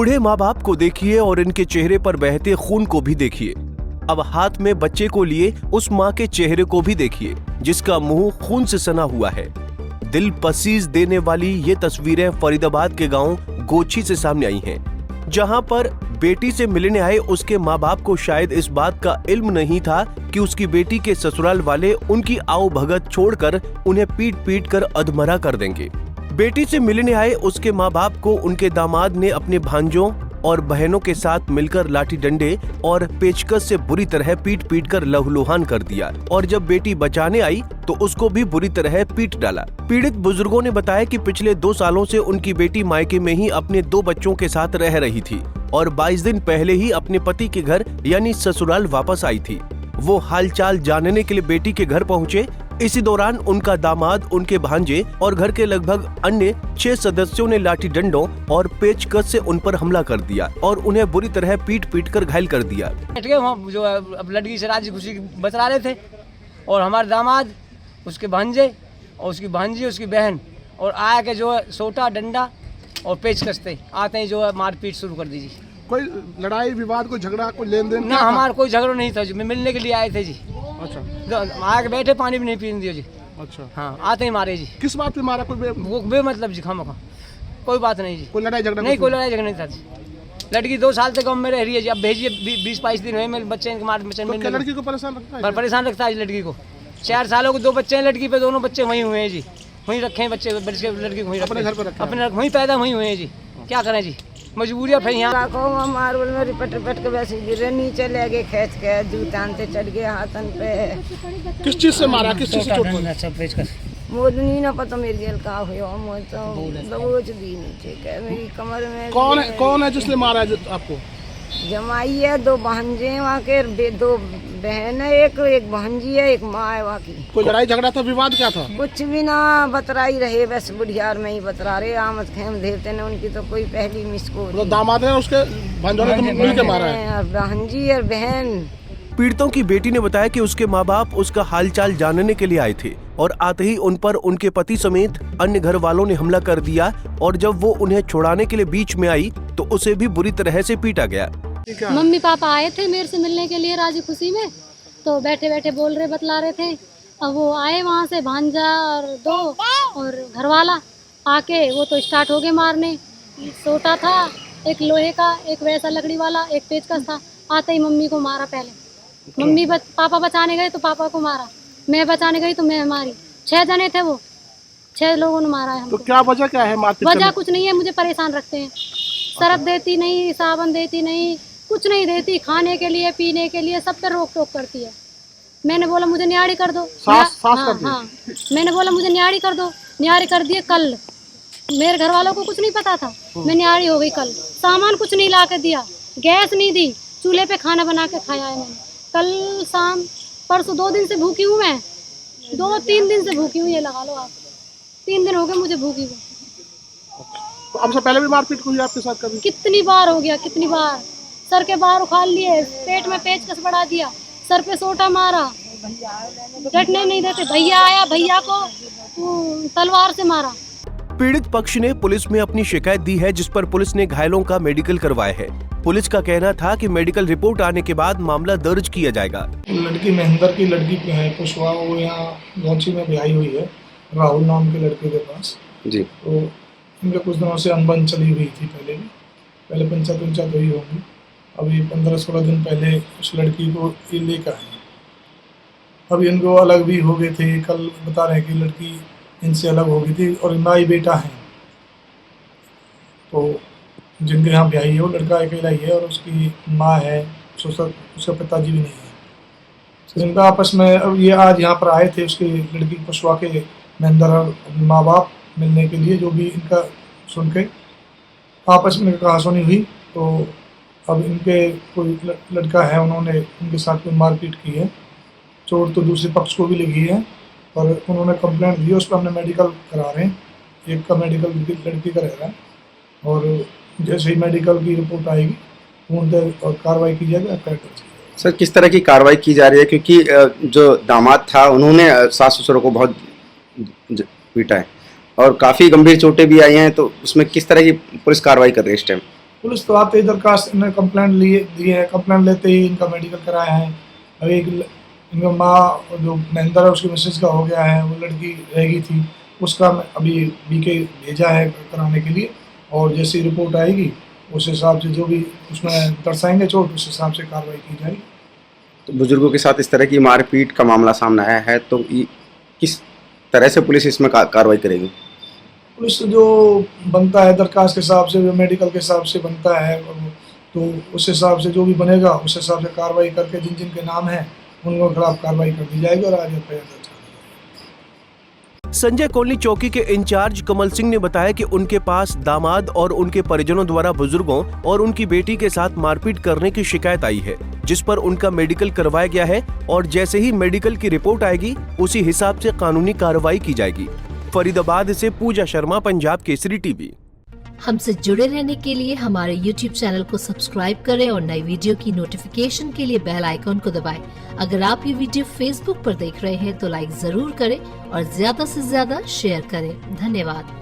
बूढ़े माँ बाप को देखिए और इनके चेहरे पर बहते खून को भी देखिए। अब हाथ में बच्चे को लिए उस माँ के चेहरे को भी देखिए जिसका मुंह खून से सना हुआ है। दिल पसीज देने वाली ये तस्वीरें फरीदाबाद के गांव गोची से सामने आई हैं, जहां पर बेटी से मिलने आए उसके माँ बाप को शायद इस बात का इल्म नहीं था कि उसकी बेटी के ससुराल वाले उनकी आओ भगत छोड़कर उन्हें पीट पीट कर अधमरा कर देंगे। बेटी से मिलने आए उसके माँ बाप को उनके दामाद ने अपने भांजों और बहनों के साथ मिलकर लाठी डंडे और पेचकस से बुरी तरह पीट पीट कर लहूलुहान कर दिया और जब बेटी बचाने आई तो उसको भी बुरी तरह पीट डाला। पीड़ित बुजुर्गों ने बताया कि पिछले 2 सालों से उनकी बेटी मायके में ही अपने 2 बच्चों के साथ रह रही थी और 22 दिन पहले ही अपने पति के घर यानी ससुराल वापस आई थी। वो हालचाल जानने के लिए बेटी के घर पहुँचे। इसी दौरान उनका दामाद, उनके भांजे और घर के लगभग अन्य 6 सदस्यों ने लाठी डंडों और पेचकस से उन पर हमला कर दिया और उन्हें बुरी तरह पीट पीट कर घायल कर दिया। जो अब लड़की से राजी खुशी बतला रहे थे और हमारे दामाद, उसके भांजे और उसकी भांजी, उसकी बहन और आया के जो है सोटा डंडा और पेचकस थे आते ही जो है मारपीट शुरू कर दी जी। कोई लड़ाई विवाद, कोई झगड़ा, कोई लेन देन? ना, हमारा कोई झगड़ा नहीं था जी, मिलने के लिए आए थे जी। अच्छा, आके बैठे, पानी भी नहीं पीने दिया जी। अच्छा, हाँ, आते ही मारे जी। किस बात पे मारा? कोई बेमतलब जी, खामखा कोई बात नहीं जी। कोई लड़ाई झगड़ा नहीं, कोई लड़ाई झगड़ा नहीं था जी। लड़की 2 साल तक में रह रही है जी। अब भेजिए 20-22 दिन हुए मेरे बच्चे के मार तो क्या लड़की को परेशान रखता है? परेशान रखता है लड़की को। 4 सालों के 2 बच्चे हैं लड़की पे, दोनों बच्चे वहीं हुए हैं जी। वहीं रखे हैं बच्चे, लड़की को वहीं अपने घर पर रखे, अपने वहीं पैदा वहीं हुए हैं जी। क्या करें जी, मजबूरियाँ फिर यहाँ मार्बल में रिपट के वैसे गिरे, नीचे ले गए खींच के, जूतान से चढ़ गए हाथन पे। किस चीज से मारा? किस चीज से चोट लगी? मोदनी ना पता मेरी जेल का हुआ, मुझे तो दबोच दी नीचे के मेरी कमर में। कौन है जिसने मारा है आपको? जमाई है, 2 भांजे वहाँ के, 2 बहन है, एक भांजी है, एक माँ है वहाँ की। कोई लड़ाई झगड़ा था? विवाद क्या था? कुछ भी ना बतराई रहे, बस बुढ़ियार में ही बतरा रहे। आमद खेम देवते ने उनकी तो कोई पहली मिसको। तो दामाद है उसके भांजों ने तो मिल के मारा है? भांजी और बहन। पीड़ितों की बेटी ने बताया कि उसके माँ बाप उसका हालचाल जानने के लिए आए थे और आते ही उन पर उनके पति समेत अन्य घर वालों ने हमला कर दिया और जब वो उन्हें छुड़ाने के लिए बीच में आई तो उसे भी बुरी तरह से पीटा गया। मम्मी पापा आए थे मेरे से मिलने के लिए राजी खुशी में, तो बैठे बैठे बतला रहे थे। अब वो आए वहाँ से भांजा और 2 और घरवाला आके वो तो स्टार्ट हो गए मारने। सोटा था, एक लोहे का, एक वैसा लकड़ी वाला, एक पेचकस था। आते ही मम्मी को मारा पहले। मम्मी पापा बचाने गए तो पापा को मारा, मैं बचाने गई तो मैं मारी। 6 जने थे वो, 6 लोगों ने मारा है हमको। तो क्या वजह क्या है मारपीट? वजह कुछ नहीं है, मुझे परेशान रखते हैं। सरफ देती नहीं, साबुन देती नहीं, कुछ नहीं देती, खाने के लिए पीने के लिए सब पे रोक टोक करती है। मैंने बोला मुझे न्यारी कर दो। हाँ, मैंने बोला मुझे न्यारी कर दो, न्यारी कर दिए कल। मेरे घर वालों को कुछ नहीं पता था, मैं न्यारी हो गई कल। सामान कुछ नहीं ला के दिया, गैस नहीं दी, चूल्हे पे खाना बना के खाया है मैंने। कल शाम, परसों 2 दिन से भूखी हूँ मैं, 2-3 दिन से भूखी हूँ, ये लगा लो आप। 3 दिन हो गए मुझे भूखी हुई। तो आपसे पहले भी मारपीट हुई आपके साथ कभी? कितनी बार हो गया, कितनी बार। सर के बाहर उखाड़ लिए, पेट में पेचकस बढ़ा दिया, सर पे सोटा मारा, डटने नहीं देते। भैया आया, भैया को तलवार से मारा। पीड़ित पक्ष ने पुलिस में अपनी शिकायत दी है जिस पर पुलिस ने घायलों का मेडिकल करवाया है। पुलिस का कहना था कि मेडिकल रिपोर्ट आने के बाद मामला दर्ज किया जाएगा। लड़की महेंद्र की लड़की है पुष्पा, वो यहाँ गोची में ब्याही हुई है राहुल नाम के लड़के के पास जी। तो इनके कुछ दिनों से अनबन चली हुई थी, पहले पंचायत हुई होंगी। अभी 15-16 दिन पहले उस लड़की को ये लेकर आए। अभी इनको अलग भी हो गए थे। कल बता रहे हैं कि लड़की इनसे अलग हो गई थी और माँ बेटा है, तो जिनके यहाँ ब्याही है वो लड़का अकेला ही है और उसकी माँ है, उसका पिताजी भी नहीं है। तो इनका आपस में अब ये आज यहाँ पर आए थे उसके लड़की पुष्पा के महेंद्र और माँ बाप मिलने के लिए, जो भी इनका सुन के आपस में कहासुनी हुई। तो अब इनके कोई लड़का है, उन्होंने उनके साथ कोई मारपीट की है। चोट तो दूसरे पक्ष को भी लगी है और उन्होंने कंप्लेंट दी, उस पर हमने मेडिकल करा रहे हैं। एक का मेडिकल लड़की का रह रहा है और जैसे ही मेडिकल की रिपोर्ट आएगी उन पर कार्रवाई की जाएगी। सर, किस तरह की कार्रवाई की जा रही है? क्योंकि जो दामाद था उन्होंने सास ससुरों को बहुत पीटा है और काफ़ी गंभीर चोटें भी आई हैं, तो उसमें किस तरह की पुलिस कार्रवाई कर रही है इस टाइम? पुलिस तो आते ही दरखास्त इन्हें कंप्लेंट दी है, कंप्लेंट लेते ही इनका मेडिकल कराया है। अभी इनका माँ जो महेंद्र है उसकी मिसेज का हो गया है, वो लड़की रह गई थी, उसका अभी बीके भेजा है कराने के लिए, और जैसी रिपोर्ट आएगी उस हिसाब से जो भी उसमें दर्शाएंगे चोट उस हिसाब से कार्रवाई की जाएगी। तो बुजुर्गों के साथ इस तरह की मारपीट का मामला सामने आया है, तो किस तरह से पुलिस इसमें कार्रवाई करेगी? पुलिस जो बनता है दरखास्त के हिसाब से, जो मेडिकल के हिसाब से बनता है, तो उस हिसाब से जो भी बनेगा उस हिसाब से कार्रवाई करके जिन जिन के नाम हैं उनके खिलाफ कार्रवाई कर दी जाएगी और आगे एफआईआर दर्ज। संजय कॉलोनी चौकी के इंचार्ज कमल सिंह ने बताया कि उनके पास दामाद और उनके परिजनों द्वारा बुजुर्गों और उनकी बेटी के साथ मारपीट करने की शिकायत आई है, जिस पर उनका मेडिकल करवाया गया है और जैसे ही मेडिकल की रिपोर्ट आएगी उसी हिसाब से कानूनी कार्रवाई की जाएगी। फरीदाबाद से पूजा शर्मा, पंजाब केसरी टीवी। हमसे जुड़े रहने के लिए हमारे YouTube चैनल को सब्सक्राइब करें और नई वीडियो की नोटिफिकेशन के लिए बेल आइकॉन को दबाएं। अगर आप ये वीडियो Facebook पर देख रहे हैं तो लाइक जरूर करें और ज्यादा से ज्यादा शेयर करें। धन्यवाद।